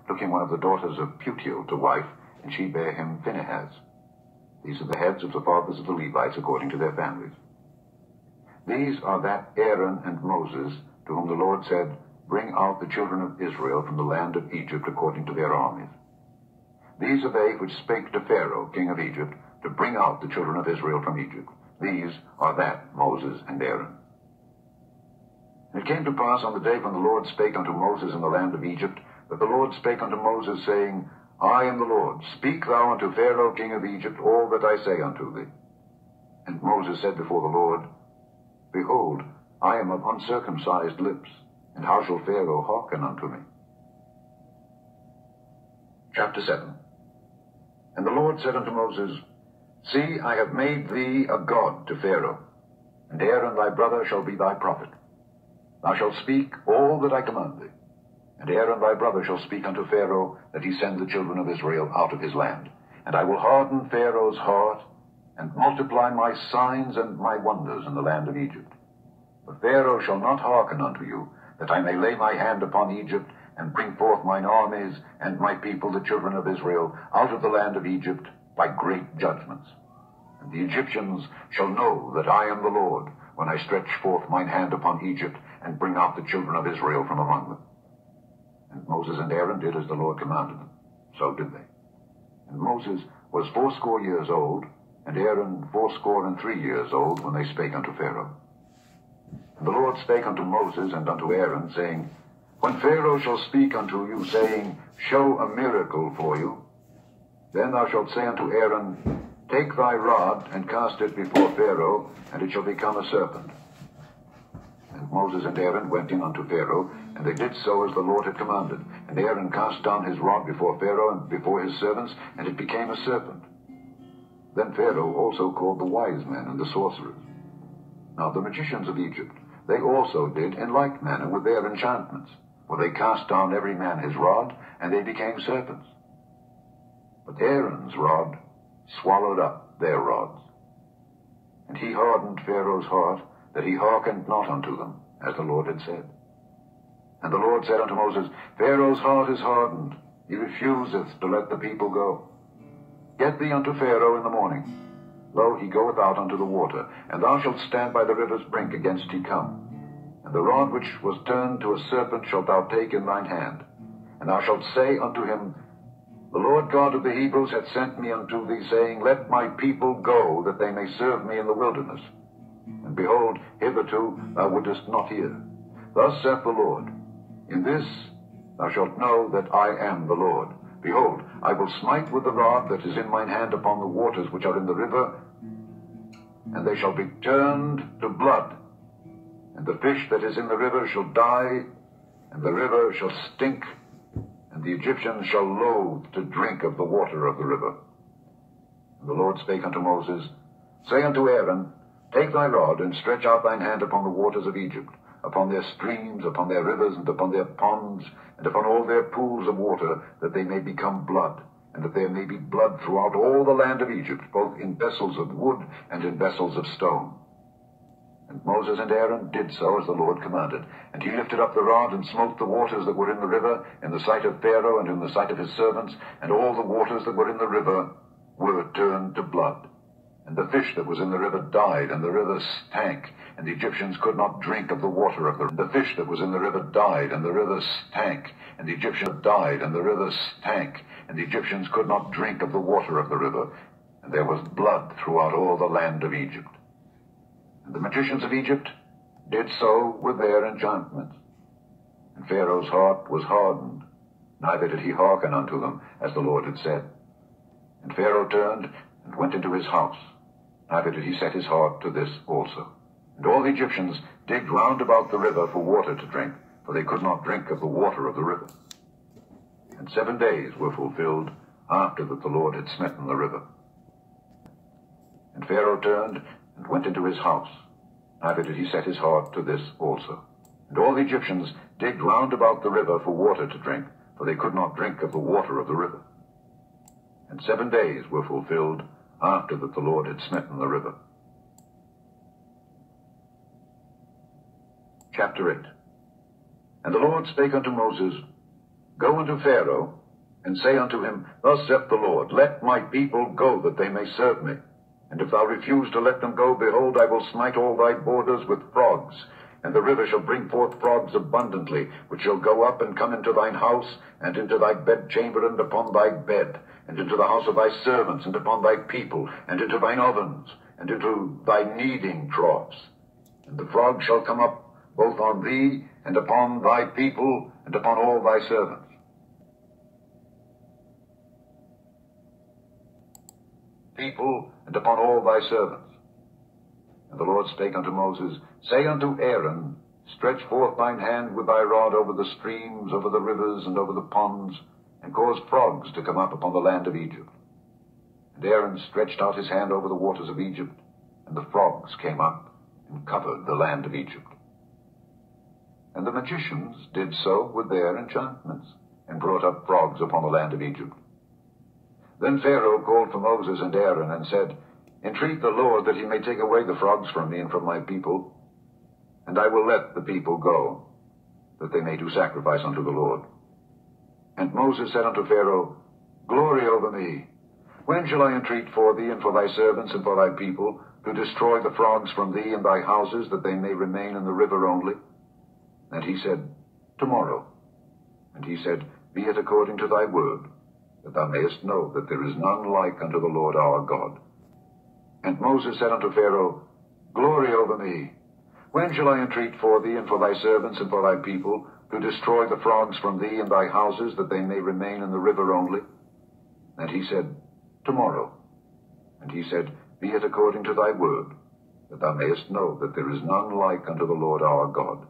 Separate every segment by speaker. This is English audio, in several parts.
Speaker 1: took him one of the daughters of Putiel to wife, and she bare him Phinehas. These are the heads of the fathers of the Levites according to their families. These are that Aaron and Moses, to whom the Lord said, Bring out the children of Israel from the land of Egypt according to their armies. These are they which spake to Pharaoh, king of Egypt, to bring out the children of Israel from Egypt. These are that Moses and Aaron. And it came to pass on the day when the Lord spake unto Moses in the land of Egypt, that the Lord spake unto Moses, saying, I am the Lord. Speak thou unto Pharaoh, king of Egypt, all that I say unto thee. And Moses said before the Lord, Behold, I am of uncircumcised lips, and how shall Pharaoh hearken unto me? Chapter 7. And the Lord said unto Moses, See, I have made thee a god to Pharaoh, and Aaron thy brother shall be thy prophet. Thou shalt speak all that I command thee. And Aaron thy brother shall speak unto Pharaoh, that he send the children of Israel out of his land. And I will harden Pharaoh's heart, and multiply my signs and my wonders in the land of Egypt. But Pharaoh shall not hearken unto you, that I may lay my hand upon Egypt, and bring forth mine armies and my people, the children of Israel, out of the land of Egypt by great judgments. And the Egyptians shall know that I am the Lord, when I stretch forth mine hand upon Egypt, and bring out the children of Israel from among them. And Moses and Aaron did as the Lord commanded them. So did they. And Moses was 80 years old, and Aaron 83 years old, when they spake unto Pharaoh. And the Lord spake unto Moses and unto Aaron, saying, When Pharaoh shall speak unto you, saying, Show a miracle for you, then thou shalt say unto Aaron, Take thy rod, and cast it before Pharaoh, and it shall become a serpent. And Moses and Aaron went in unto Pharaoh, and they did so as the Lord had commanded. And Aaron cast down his rod before Pharaoh and before his servants, and it became a serpent. Then Pharaoh also called the wise men and the sorcerers. Now the magicians of Egypt, they also did in like manner with their enchantments, for they cast down every man his rod, and they became serpents. But Aaron's rod swallowed up their rods. And he hardened Pharaoh's heart, that he hearkened not unto them, as the Lord had said. And the Lord said unto Moses, Pharaoh's heart is hardened, he refuseth to let the people go. Get thee unto Pharaoh in the morning. Lo, he goeth out unto the water, and thou shalt stand by the river's brink against he come. And the rod which was turned to a serpent shalt thou take in thine hand. And thou shalt say unto him, The Lord God of the Hebrews hath sent me unto thee, saying, Let my people go, that they may serve me in the wilderness. And behold, hitherto thou wouldest not hear. Thus saith the Lord, In this thou shalt know that I am the Lord. Behold, I will smite with the rod that is in mine hand upon the waters which are in the river, and they shall be turned to blood. And the fish that is in the river shall die, and the river shall stink, and the Egyptians shall loathe to drink of the water of the river. And the Lord spake unto Moses, Say unto Aaron, Take thy rod, and stretch out thine hand upon the waters of Egypt, upon their streams, upon their rivers, and upon their ponds, and upon all their pools of water, that they may become blood, and that there may be blood throughout all the land of Egypt, both in vessels of wood and in vessels of stone. And Moses and Aaron did so as the Lord commanded. And he lifted up the rod, and smote the waters that were in the river, in the sight of Pharaoh and in the sight of his servants, and all the waters that were in the river were turned to blood. And the fish that was in the river died, and the river stank, and the Egyptians could not drink of the water of the river. The fish that was in the river died, and the river stank, and the Egyptians died, and the river stank, and the Egyptians could not drink of the water of the river. And there was blood throughout all the land of Egypt. And the magicians of Egypt did so with their enchantments. And Pharaoh's heart was hardened, neither did he hearken unto them, as the Lord had said. And Pharaoh turned and went into his house, neither did he set his heart to this also. And all the Egyptians digged round about the river for water to drink, for they could not drink of the water of the river. And 7 days were fulfilled after that the Lord had smitten the river. And Pharaoh turned and went into his house, neither did he set his heart to this also. And all the Egyptians digged round about the river for water to drink, for they could not drink of the water of the river. And 7 days were fulfilled after that the Lord had smitten the river. Chapter 8. And the Lord spake unto Moses, Go unto Pharaoh, and say unto him, Thus saith the Lord, Let my people go, that they may serve me. And if thou refuse to let them go, behold, I will smite all thy borders with frogs, and the river shall bring forth frogs abundantly, which shall go up and come into thine house, and into thy bedchamber, and upon thy bed, and into the house of thy servants, and upon thy people, and into thine ovens, and into thy kneading troughs. And the frogs shall come up both on thee, and upon thy people, and upon all thy servants. People, and upon all thy servants. And the Lord spake unto Moses, Say unto Aaron, Stretch forth thine hand with thy rod over the streams, over the rivers, and over the ponds, and cause frogs to come up upon the land of Egypt. And Aaron stretched out his hand over the waters of Egypt, and the frogs came up, and covered the land of Egypt. And the magicians did so with their enchantments, and brought up frogs upon the land of Egypt. Then Pharaoh called for Moses and Aaron, and said, Entreat the Lord that he may take away the frogs from me and from my people, and I will let the people go, that they may do sacrifice unto the Lord. And Moses said unto Pharaoh, Glory over me. When shall I entreat for thee and for thy servants and for thy people, to destroy the frogs from thee and thy houses, that they may remain in the river only? And he said, Tomorrow. And he said, Be it according to thy word, that thou mayest know that there is none like unto the Lord our God. And Moses said unto Pharaoh, Glory over me. When shall I entreat for thee and for thy servants and for thy people, to destroy the frogs from thee and thy houses, that they may remain in the river only? And he said, Tomorrow. And he said, Be it according to thy word, that thou mayest know that there is none like unto the Lord our God.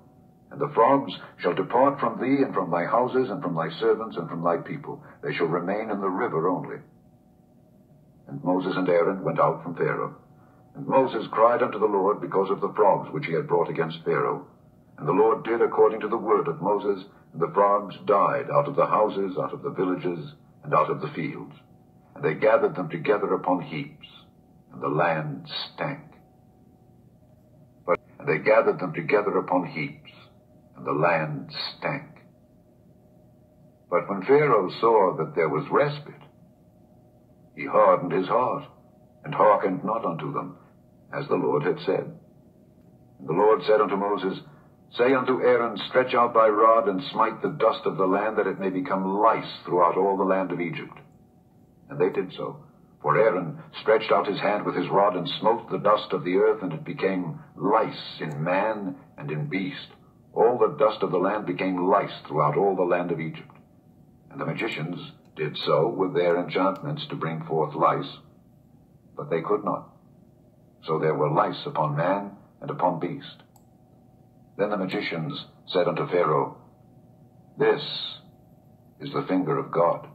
Speaker 1: And the frogs shall depart from thee, and from thy houses, and from thy servants, and from thy people. They shall remain in the river only. And Moses and Aaron went out from Pharaoh. And Moses cried unto the Lord because of the frogs which he had brought against Pharaoh. And the Lord did according to the word of Moses, and the frogs died out of the houses, out of the villages, and out of the fields. And they gathered them together upon heaps, and the land stank. And they gathered them together upon heaps, and the land stank. But when Pharaoh saw that there was respite, he hardened his heart, and hearkened not unto them, as the Lord had said. And the Lord said unto Moses, Say unto Aaron, Stretch out thy rod, and smite the dust of the land, that it may become lice throughout all the land of Egypt. And they did so. For Aaron stretched out his hand with his rod, and smote the dust of the earth, and it became lice in man and in beast. All the dust of the land became lice throughout all the land of Egypt. And the magicians did so with their enchantments to bring forth lice, but they could not. So there were lice upon man and upon beast. Then the magicians said unto Pharaoh, This is the finger of God.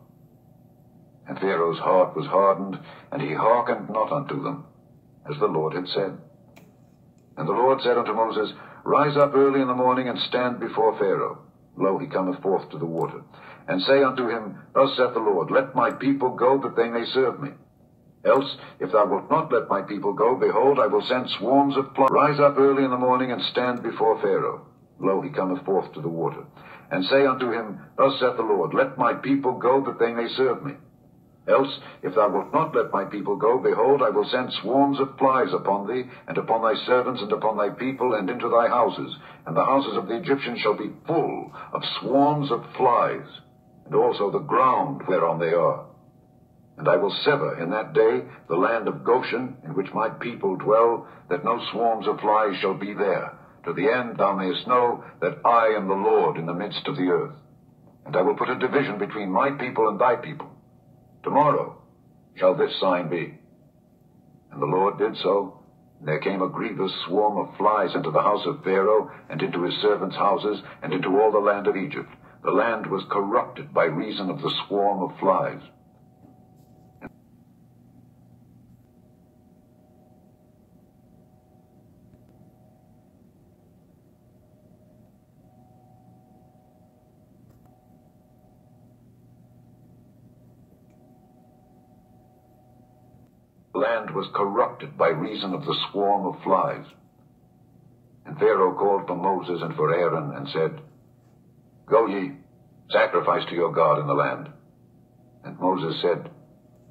Speaker 1: And Pharaoh's heart was hardened, and he hearkened not unto them, as the Lord had said. And the Lord said unto Moses, Rise up early in the morning, and stand before Pharaoh. Lo, he cometh forth to the water. And say unto him, Thus saith the Lord, Let my people go, that they may serve me. Else, if thou wilt not let my people go, behold, I will send swarms of flies. Rise up early in the morning, and stand before Pharaoh. Lo, he cometh forth to the water. And say unto him, Thus saith the Lord, Let my people go, that they may serve me. Else, if thou wilt not let my people go, behold, I will send swarms of flies upon thee, and upon thy servants, and upon thy people, and into thy houses. And the houses of the Egyptians shall be full of swarms of flies, and also the ground whereon they are. And I will sever in that day the land of Goshen, in which my people dwell, that no swarms of flies shall be there, to the end thou mayest know that I am the Lord in the midst of the earth. And I will put a division between my people and thy people. Tomorrow shall this sign be. And the Lord did so. And there came a grievous swarm of flies into the house of Pharaoh, and into his servants' houses, and into all the land of Egypt. The land was corrupted by reason of the swarm of flies. The land was corrupted by reason of the swarm of flies. And Pharaoh called for Moses and for Aaron, and said, Go ye, sacrifice to your God in the land. And Moses said,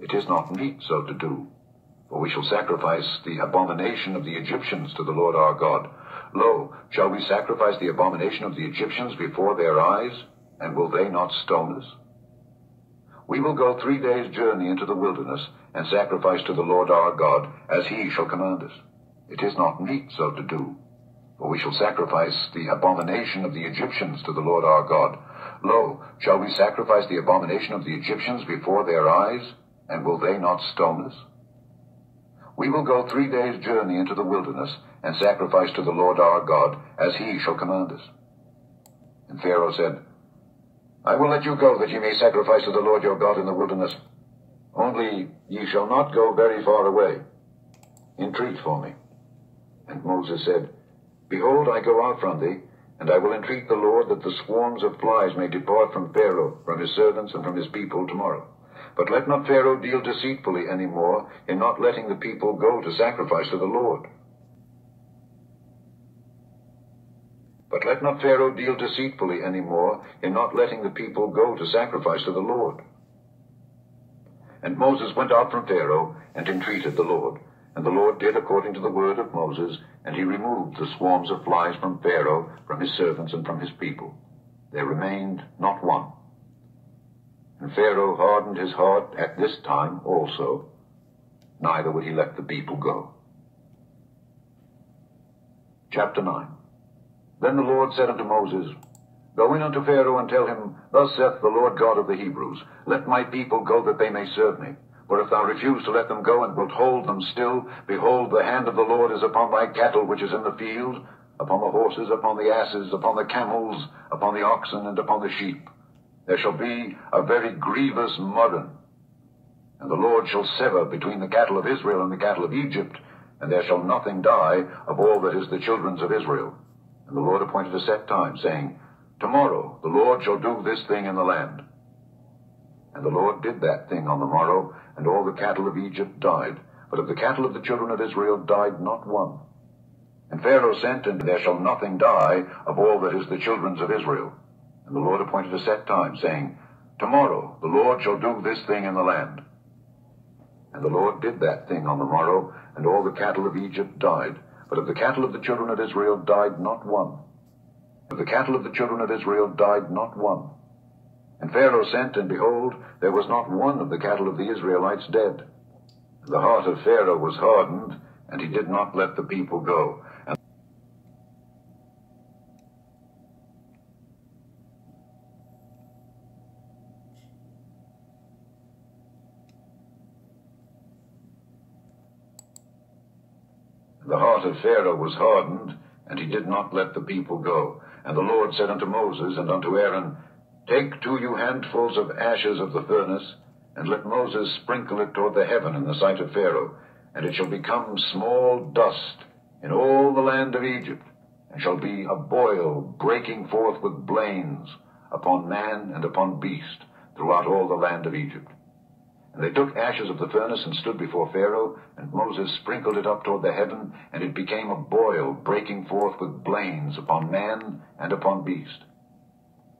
Speaker 1: It is not meet so to do, for we shall sacrifice the abomination of the Egyptians to the Lord our God. Lo, shall we sacrifice the abomination of the Egyptians before their eyes, and will they not stone us? We will go 3 days' journey into the wilderness, and sacrifice to the Lord our God, as he shall command us. It is not meet so to do, for we shall sacrifice the abomination of the Egyptians to the Lord our God. Lo, shall we sacrifice the abomination of the Egyptians before their eyes, and will they not stone us? We will go 3 days' journey into the wilderness, and sacrifice to the Lord our God, as he shall command us. And Pharaoh said, I will let you go, that ye may sacrifice to the Lord your God in the wilderness. Only ye shall not go very far away. Entreat for me. And Moses said, Behold, I go out from thee, and I will entreat the Lord that the swarms of flies may depart from Pharaoh, from his servants, and from his people tomorrow. But let not Pharaoh deal deceitfully any more in not letting the people go to sacrifice to the Lord. But let not Pharaoh deal deceitfully any more in not letting the people go to sacrifice to the Lord. And Moses went out from Pharaoh and entreated the Lord. And the Lord did according to the word of Moses, and he removed the swarms of flies from Pharaoh, from his servants, and from his people. There remained not one. And Pharaoh hardened his heart at this time also, neither would he let the people go. Chapter 9. Then the Lord said unto Moses, Go in unto Pharaoh, and tell him, Thus saith the Lord God of the Hebrews, Let my people go, that they may serve me. For if thou refuse to let them go, and wilt hold them still, behold, the hand of the Lord is upon thy cattle which is in the field, upon the horses, upon the asses, upon the camels, upon the oxen, and upon the sheep. There shall be a very grievous murder. And the Lord shall sever between the cattle of Israel and the cattle of Egypt, and there shall nothing die of all that is the children's of Israel. And the Lord appointed a set time, saying, Tomorrow the Lord shall do this thing in the land. And the Lord did that thing on the morrow, and all the cattle of Egypt died. But of the cattle of the children of Israel died not one. And Pharaoh sent, and there shall nothing die of all that is the children's of Israel. And the Lord appointed a set time, saying, Tomorrow the Lord shall do this thing in the land. And the Lord did that thing on the morrow, and all the cattle of Egypt died. But of the cattle of the children of Israel died not one. Of the cattle of the children of Israel died not one. And Pharaoh sent, and behold, there was not one of the cattle of the Israelites dead. And the heart of Pharaoh was hardened, and he did not let the people go. And the heart of Pharaoh was hardened, and he did not let the people go. And the Lord said unto Moses and unto Aaron, Take 2 handfuls of ashes of the furnace, and let Moses sprinkle it toward the heaven in the sight of Pharaoh, and it shall become small dust in all the land of Egypt, and shall be a boil breaking forth with blains upon man and upon beast throughout all the land of Egypt. And they took ashes of the furnace and stood before Pharaoh, and Moses sprinkled it up toward the heaven, and it became a boil breaking forth with blains upon man and upon beast.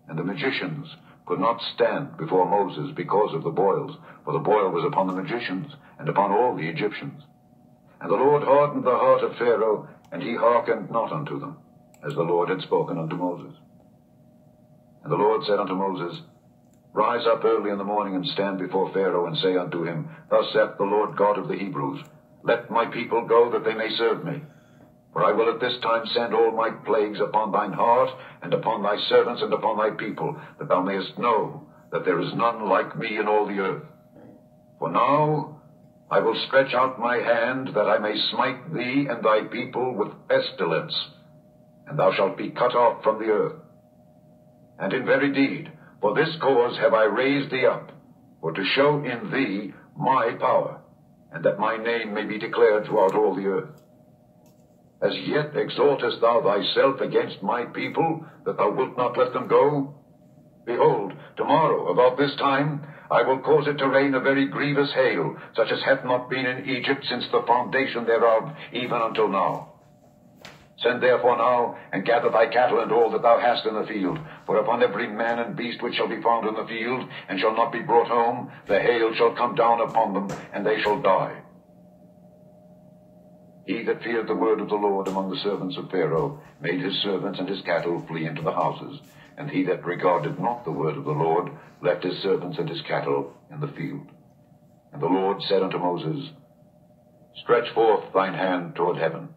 Speaker 1: And the magicians could not stand before Moses because of the boils, for the boil was upon the magicians and upon all the Egyptians. And the Lord hardened the heart of Pharaoh, and he hearkened not unto them, as the Lord had spoken unto Moses. And the Lord said unto Moses, Rise up early in the morning, and stand before Pharaoh, and say unto him, Thus saith the Lord God of the Hebrews, Let my people go, that they may serve me. For I will at this time send all my plagues upon thine heart, and upon thy servants, and upon thy people, that thou mayest know that there is none like me in all the earth. For now I will stretch out my hand, that I may smite thee and thy people with pestilence, and thou shalt be cut off from the earth. And in very deed, for this cause have I raised thee up, for to show in thee my power, and that my name may be declared throughout all the earth. As yet exaltest thou thyself against my people, that thou wilt not let them go? Behold, tomorrow, about this time, I will cause it to rain a very grievous hail, such as hath not been in Egypt since the foundation thereof, even until now. Send therefore now, and gather thy cattle and all that thou hast in the field. For upon every man and beast which shall be found in the field, and shall not be brought home, the hail shall come down upon them, and they shall die. He that feared the word of the Lord among the servants of Pharaoh made his servants and his cattle flee into the houses. And he that regarded not the word of the Lord left his servants and his cattle in the field. And the Lord said unto Moses, Stretch forth thine hand toward heaven,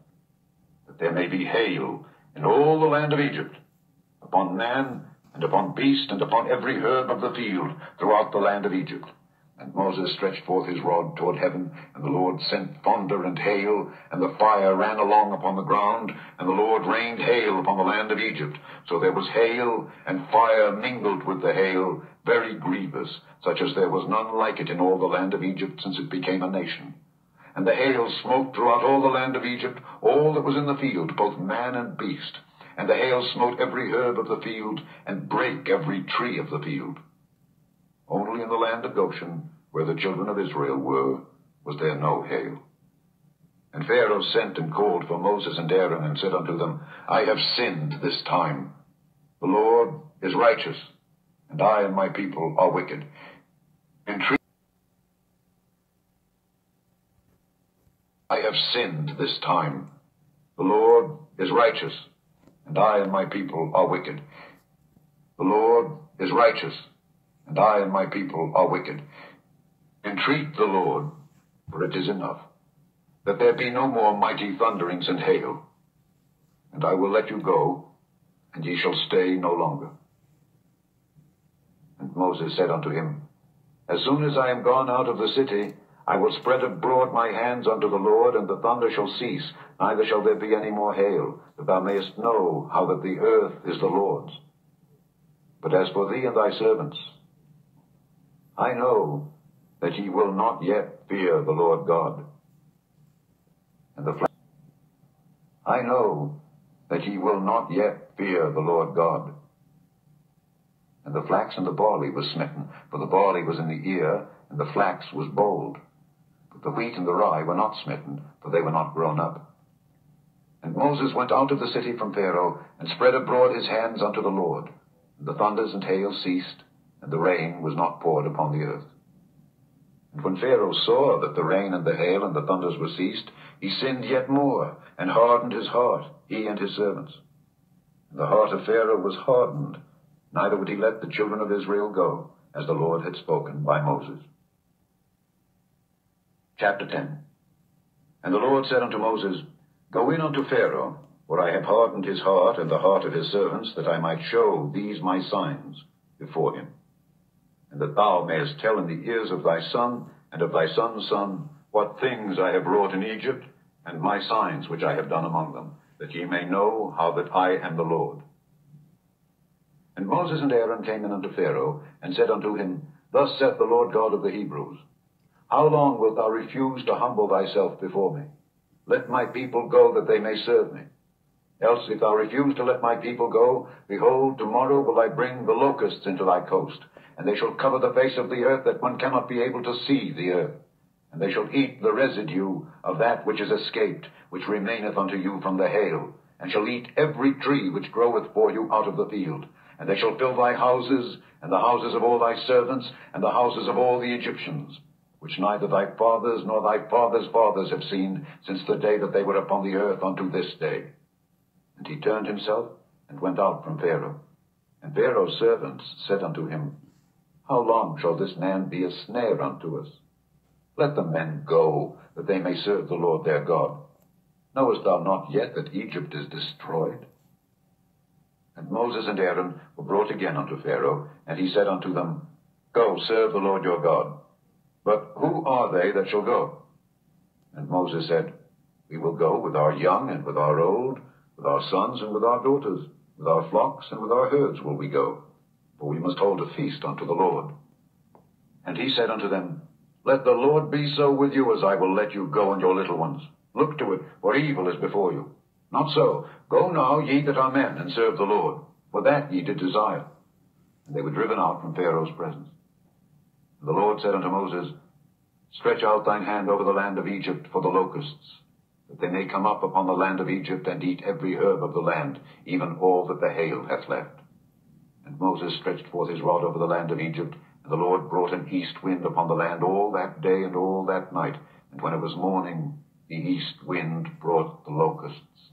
Speaker 1: that there may be hail in all the land of Egypt, upon man, and upon beast, and upon every herb of the field throughout the land of Egypt. And Moses stretched forth his rod toward heaven, and the Lord sent thunder and hail, and the fire ran along upon the ground, and the Lord rained hail upon the land of Egypt. So there was hail and fire mingled with the hail, very grievous, such as there was none like it in all the land of Egypt since it became a nation. And the hail smote throughout all the land of Egypt, all that was in the field, both man and beast. And the hail smote every herb of the field, and brake every tree of the field. Only in the land of Goshen, where the children of Israel were, was there no hail. And Pharaoh sent and called for Moses and Aaron, and said unto them, I have sinned this time. The Lord is righteous, and I and my people are wicked. I have sinned this time. The Lord is righteous, and I and my people are wicked. The Lord is righteous, and I and my people are wicked. Entreat the Lord, for it is enough, that there be no more mighty thunderings and hail. And I will let you go, and ye shall stay no longer. And Moses said unto him, As soon as I am gone out of the city, I will spread abroad my hands unto the Lord, and the thunder shall cease, neither shall there be any more hail, that thou mayest know how that the earth is the Lord's. But as for thee and thy servants, I know that ye will not yet fear the Lord God. And I know that ye will not yet fear the Lord God. And the flax and the barley was smitten, for the barley was in the ear, and the flax was bold. But the wheat and the rye were not smitten, for they were not grown up. And Moses went out of the city from Pharaoh, and spread abroad his hands unto the Lord. And the thunders and hail ceased, and the rain was not poured upon the earth. And when Pharaoh saw that the rain and the hail and the thunders were ceased, he sinned yet more, and hardened his heart, he and his servants. And the heart of Pharaoh was hardened, neither would he let the children of Israel go, as the Lord had spoken by Moses. Chapter 10. And the Lord said unto Moses, Go in unto Pharaoh, for I have hardened his heart and the heart of his servants, that I might show these my signs before him, and that thou mayest tell in the ears of thy son and of thy son's son what things I have wrought in Egypt, and my signs which I have done among them, that ye may know how that I am the Lord. And Moses and Aaron came in unto Pharaoh, and said unto him, Thus saith the Lord God of the Hebrews, How long wilt thou refuse to humble thyself before me? Let my people go, that they may serve me. Else, if thou refuse to let my people go, behold, tomorrow will I bring the locusts into thy coast, and they shall cover the face of the earth, that one cannot be able to see the earth. And they shall eat the residue of that which is escaped, which remaineth unto you from the hail, and shall eat every tree which groweth for you out of the field. And they shall fill thy houses, and the houses of all thy servants, and the houses of all the Egyptians, which neither thy fathers nor thy fathers' fathers have seen, since the day that they were upon the earth unto this day. And he turned himself, and went out from Pharaoh. And Pharaoh's servants said unto him, How long shall this man be a snare unto us? Let the men go, that they may serve the Lord their God. Knowest thou not yet that Egypt is destroyed? And Moses and Aaron were brought again unto Pharaoh, and he said unto them, Go, serve the Lord your God. But who are they that shall go? And Moses said, We will go with our young and with our old, with our sons and with our daughters, with our flocks and with our herds will we go, for we must hold a feast unto the Lord. And he said unto them, Let the Lord be so with you, as I will let you go and your little ones. Look to it, for evil is before you. Not so. Go now, ye that are men, and serve the Lord, for that ye did desire. And they were driven out from Pharaoh's presence. And the Lord said unto Moses, Stretch out thine hand over the land of Egypt for the locusts, that they may come up upon the land of Egypt, and eat every herb of the land, even all that the hail hath left. And Moses stretched forth his rod over the land of Egypt, and the Lord brought an east wind upon the land all that day and all that night. And when it was morning, the east wind brought the locusts.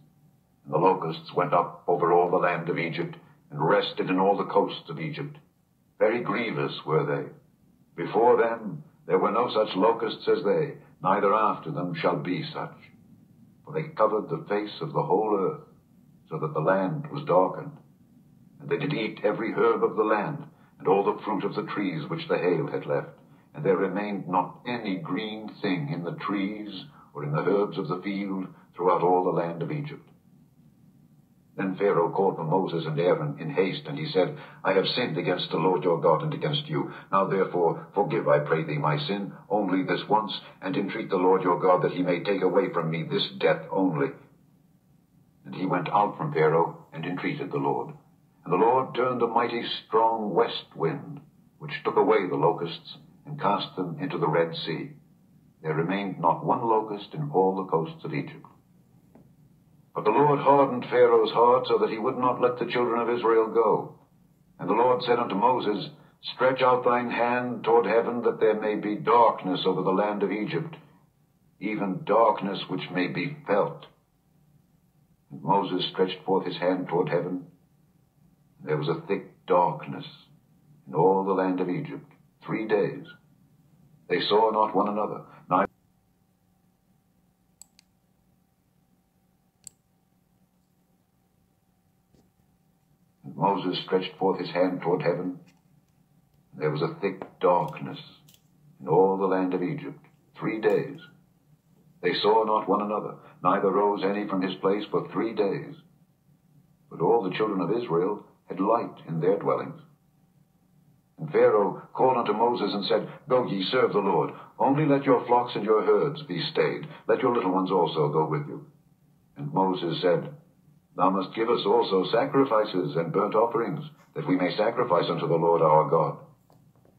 Speaker 1: And the locusts went up over all the land of Egypt, and rested in all the coasts of Egypt. Very grievous were they. Before them there were no such locusts as they, neither after them shall be such. For they covered the face of the whole earth, so that the land was darkened. And they did eat every herb of the land, and all the fruit of the trees which the hail had left. And there remained not any green thing in the trees or in the herbs of the field throughout all the land of Egypt. Then Pharaoh called for Moses and Aaron in haste, and he said, I have sinned against the Lord your God and against you. Now therefore forgive, I pray thee, my sin, only this once, and entreat the Lord your God that he may take away from me this death only. And he went out from Pharaoh and entreated the Lord. And the Lord turned a mighty strong west wind, which took away the locusts, and cast them into the Red Sea. There remained not one locust in all the coasts of Egypt. But the Lord hardened Pharaoh's heart, so that he would not let the children of Israel go. And the Lord said unto Moses, Stretch out thine hand toward heaven, that there may be darkness over the land of Egypt, even darkness which may be felt. And Moses stretched forth his hand toward heaven. There was a thick darkness in all the land of Egypt 3 days. They saw not one another, neither Moses stretched forth his hand toward heaven. There was a thick darkness in all the land of Egypt 3 days. They saw not one another, neither rose any from his place for 3 days. But all the children of Israel had light in their dwellings. And Pharaoh called unto Moses and said, Go ye, serve the Lord. Only let your flocks and your herds be stayed. Let your little ones also go with you. And Moses said, Thou must give us also sacrifices and burnt offerings, that we may sacrifice unto the Lord our God.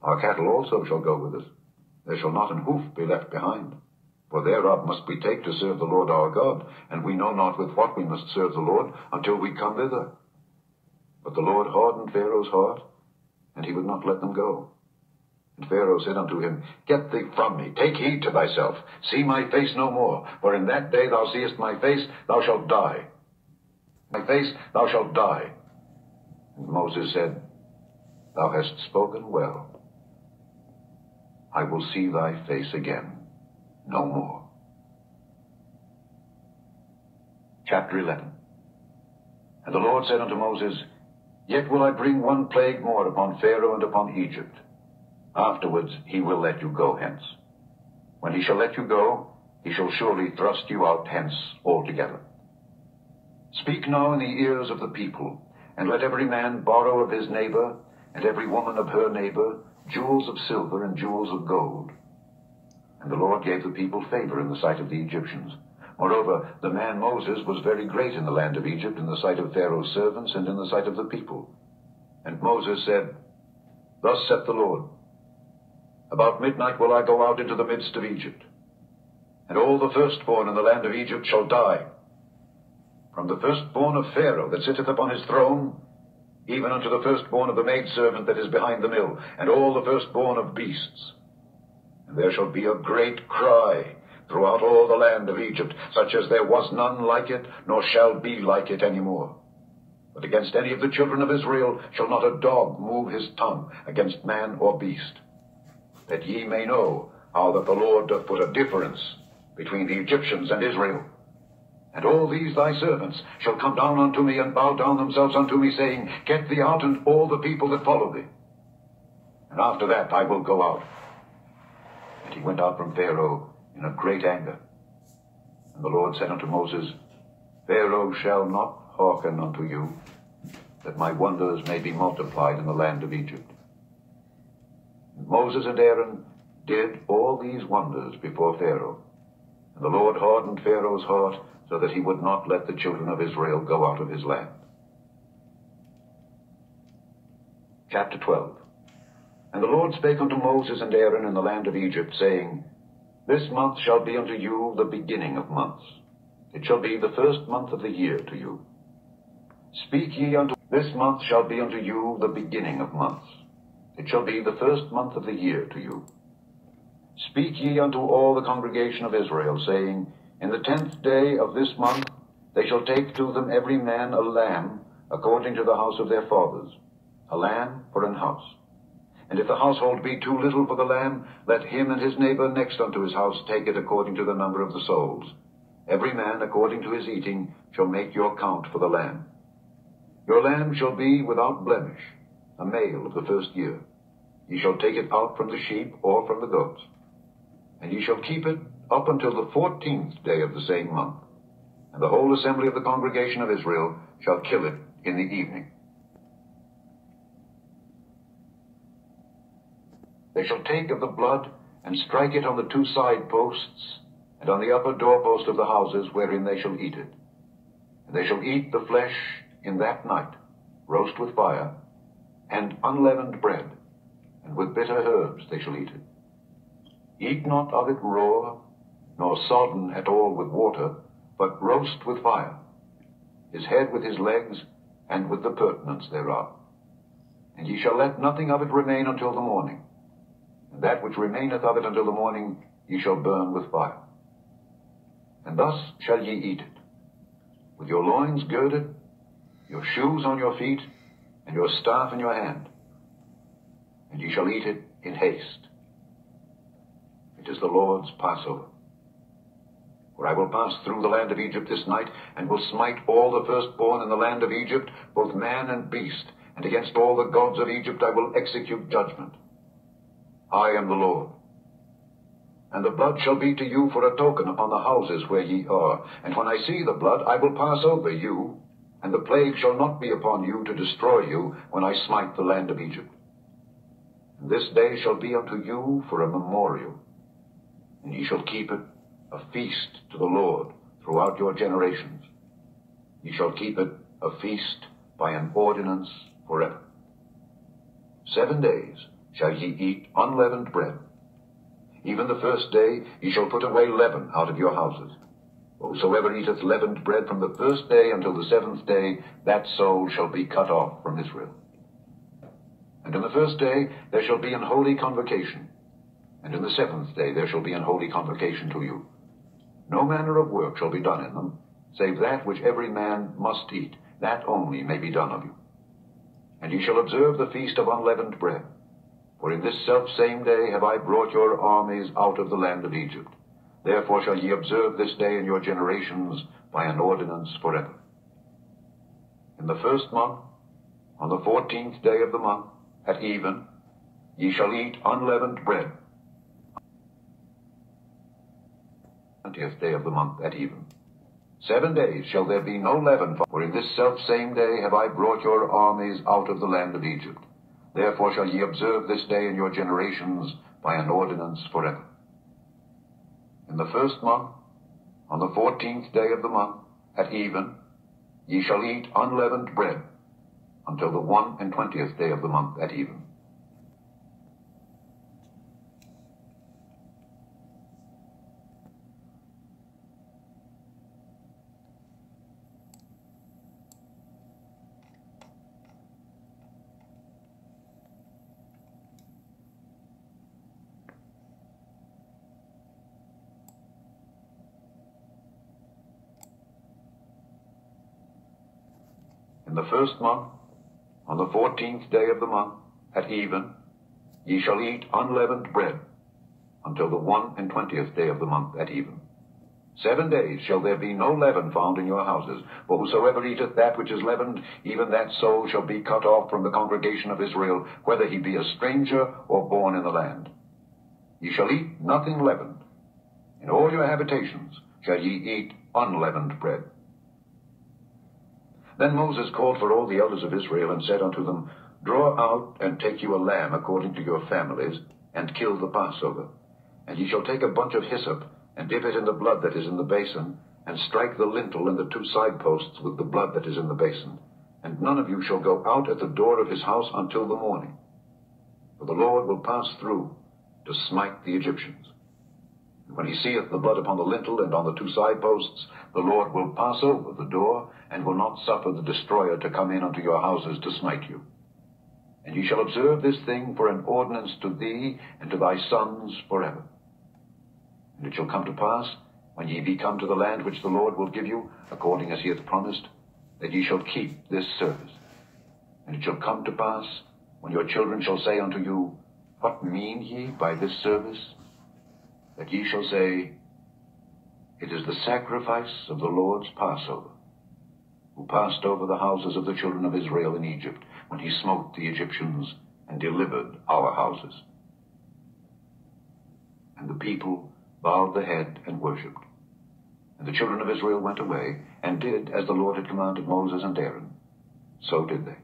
Speaker 1: Our cattle also shall go with us. There shall not an hoof be left behind. For thereof must we take to serve the Lord our God, and we know not with what we must serve the Lord until we come thither. But the Lord hardened Pharaoh's heart, and he would not let them go. And Pharaoh said unto him, Get thee from me, take heed to thyself, see my face no more, for in that day thou seest my face, thou shalt die. My face, thou shalt die. And Moses said, Thou hast spoken well. I will see thy face again no more. Chapter 11. And the Lord said unto Moses, Yet will I bring one plague more upon Pharaoh and upon Egypt. Afterwards he will let you go hence. When he shall let you go, he shall surely thrust you out hence altogether. Speak now in the ears of the people, and let every man borrow of his neighbor, and every woman of her neighbor, jewels of silver and jewels of gold. And the Lord gave the people favor in the sight of the Egyptians. Moreover, the man Moses was very great in the land of Egypt, in the sight of Pharaoh's servants, and in the sight of the people. And Moses said, Thus saith the Lord, About midnight will I go out into the midst of Egypt, and all the firstborn in the land of Egypt shall die, from the firstborn of Pharaoh that sitteth upon his throne, even unto the firstborn of the maidservant that is behind the mill, and all the firstborn of beasts. And there shall be a great cry throughout all the land of Egypt, such as there was none like it, nor shall be like it any more. But against any of the children of Israel shall not a dog move his tongue against man or beast, that ye may know how that the Lord doth put a difference between the Egyptians and Israel. And all these thy servants shall come down unto me, and bow down themselves unto me, saying, Get thee out, and all the people that follow thee. And after that I will go out. And he went out from Pharaoh in a great anger. And the Lord said unto Moses, Pharaoh shall not hearken unto you, that my wonders may be multiplied in the land of Egypt. And Moses and Aaron did all these wonders before Pharaoh. And the Lord hardened Pharaoh's heart, so that he would not let the children of Israel go out of his land. Chapter 12. And the Lord spake unto Moses and Aaron in the land of Egypt, saying, This month shall be unto you the beginning of months. It shall be the first month of the year to you. Speak ye unto this month shall be unto you the beginning of months. It shall be the first month of the year to you. Speak ye unto all the congregation of Israel, saying, In the 10th day of this month they shall take to them every man a lamb, according to the house of their fathers, a lamb for an house. And if the household be too little for the lamb, let him and his neighbor next unto his house take it according to the number of the souls. Every man according to his eating shall make your count for the lamb. Your lamb shall be without blemish, a male of the first year. Ye shall take it out from the sheep or from the goats. And ye shall keep it up until the 14th day of the same month. And the whole assembly of the congregation of Israel shall kill it in the evening. They shall take of the blood and strike it on the 2 side posts and on the upper doorpost of the houses wherein they shall eat it. And they shall eat the flesh in that night, roast with fire, and unleavened bread, and with bitter herbs they shall eat it. Eat not of it raw, nor sodden at all with water, but roast with fire, his head with his legs, and with the purtenance thereof. And ye shall let nothing of it remain until the morning. And that which remaineth of it until the morning ye shall burn with fire. And thus shall ye eat it, with your loins girded, your shoes on your feet, and your staff in your hand. And ye shall eat it in haste. It is the Lord's Passover. For I will pass through the land of Egypt this night, and will smite all the firstborn in the land of Egypt, both man and beast, and against all the gods of Egypt I will execute judgment. I am the Lord. And the blood shall be to you for a token upon the houses where ye are. And when I see the blood, I will pass over you, and the plague shall not be upon you to destroy you when I smite the land of Egypt. And this day shall be unto you for a memorial, and ye shall keep it a feast to the Lord throughout your generations. Ye shall keep it a feast by an ordinance forever. 7 days shall ye eat unleavened bread. Even the first day ye shall put away leaven out of your houses. Whosoever eateth leavened bread from the first day until the 7th day, that soul shall be cut off from Israel. And in the first day there shall be an holy convocation, and in the 7th day there shall be an holy convocation to you. No manner of work shall be done in them, save that which every man must eat, that only may be done of you. And ye shall observe the feast of unleavened bread. For in this selfsame day have I brought your armies out of the land of Egypt. Therefore shall ye observe this day in your generations by an ordinance forever. In the first month, on the 14th day of the month, at even, ye shall eat unleavened bread. 20th day of the month at even. 7 days shall there be no leaven, for in this selfsame day have I brought your armies out of the land of Egypt. Therefore shall ye observe this day in your generations by an ordinance forever. In the first month, on the 14th day of the month, at even, ye shall eat unleavened bread, until the 21st day of the month at even. In the first month, on the 14th day of the month, at even, ye shall eat unleavened bread, until the 21st day of the month at even. 7 days shall there be no leaven found in your houses, for whosoever eateth that which is leavened, even that soul shall be cut off from the congregation of Israel, whether he be a stranger or born in the land. Ye shall eat nothing leavened. In all your habitations shall ye eat unleavened bread. Then Moses called for all the elders of Israel, and said unto them, Draw out and take you a lamb according to your families, and kill the Passover. And ye shall take a bunch of hyssop, and dip it in the blood that is in the basin, and strike the lintel and the 2 side posts with the blood that is in the basin. And none of you shall go out at the door of his house until the morning. For the Lord will pass through to smite the Egyptians. When he seeth the blood upon the lintel and on the two side posts, the Lord will pass over the door, and will not suffer the destroyer to come in unto your houses to smite you. And ye shall observe this thing for an ordinance to thee and to thy sons forever. And it shall come to pass, when ye be come to the land which the Lord will give you, according as he hath promised, that ye shall keep this service. And it shall come to pass, when your children shall say unto you, What mean ye by this service? That ye shall say, It is the sacrifice of the Lord's Passover, who passed over the houses of the children of Israel in Egypt, when he smote the Egyptians and delivered our houses. And the people bowed the head and worshipped. And the children of Israel went away, and did as the Lord had commanded Moses and Aaron. So did they.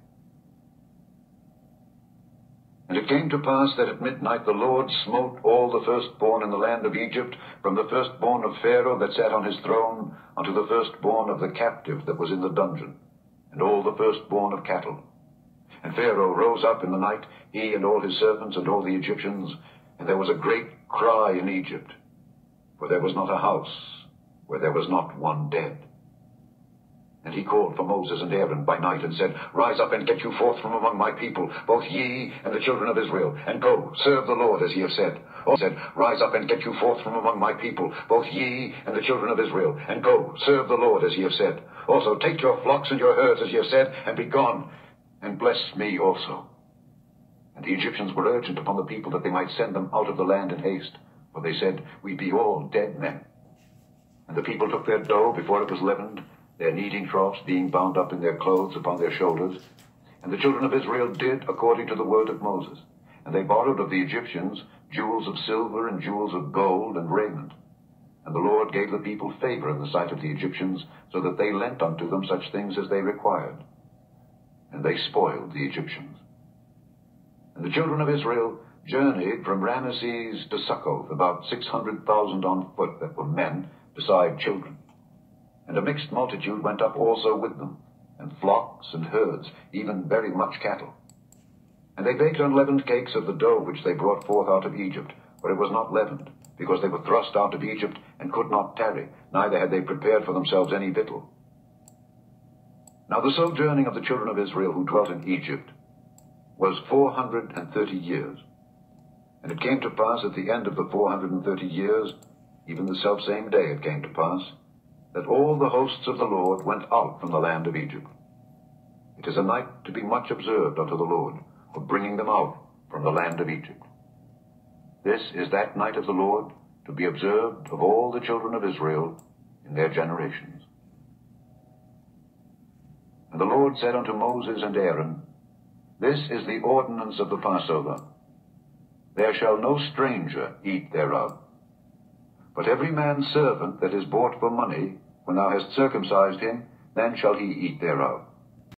Speaker 1: And it came to pass that at midnight the Lord smote all the firstborn in the land of Egypt, from the firstborn of Pharaoh that sat on his throne, unto the firstborn of the captive that was in the dungeon, and all the firstborn of cattle. And Pharaoh rose up in the night, he and all his servants and all the Egyptians, and there was a great cry in Egypt, for there was not a house where there was not one dead. And he called for Moses and Aaron by night, and said, Rise up and get you forth from among my people, both ye and the children of Israel, and go, serve the Lord as ye have said. Also said, Rise up and get you forth from among my people, both ye and the children of Israel, and go, serve the Lord as ye have said. Also take your flocks and your herds as ye have said, and be gone, and bless me also. And the Egyptians were urgent upon the people that they might send them out of the land in haste, for they said, We be all dead men. And the people took their dough before it was leavened, their kneading troughs being bound up in their clothes upon their shoulders. And the children of Israel did according to the word of Moses. And they borrowed of the Egyptians jewels of silver and jewels of gold and raiment. And the Lord gave the people favor in the sight of the Egyptians, so that they lent unto them such things as they required. And they spoiled the Egyptians. And the children of Israel journeyed from Ramesses to Succoth, about 600,000 on foot that were men, beside children. And a mixed multitude went up also with them, and flocks and herds, even very much cattle. And they baked unleavened cakes of the dough which they brought forth out of Egypt, for it was not leavened, because they were thrust out of Egypt, and could not tarry, neither had they prepared for themselves any victual. Now the sojourning of the children of Israel who dwelt in Egypt was 430 years. And it came to pass at the end of the 430 years, even the selfsame day it came to pass, that all the hosts of the Lord went out from the land of Egypt. It is a night to be much observed unto the Lord, for bringing them out from the land of Egypt. This is that night of the Lord, to be observed of all the children of Israel in their generations. And the Lord said unto Moses and Aaron, This is the ordinance of the Passover. There shall no stranger eat thereof. But every man's servant that is bought for money, when thou hast circumcised him, then shall he eat thereof.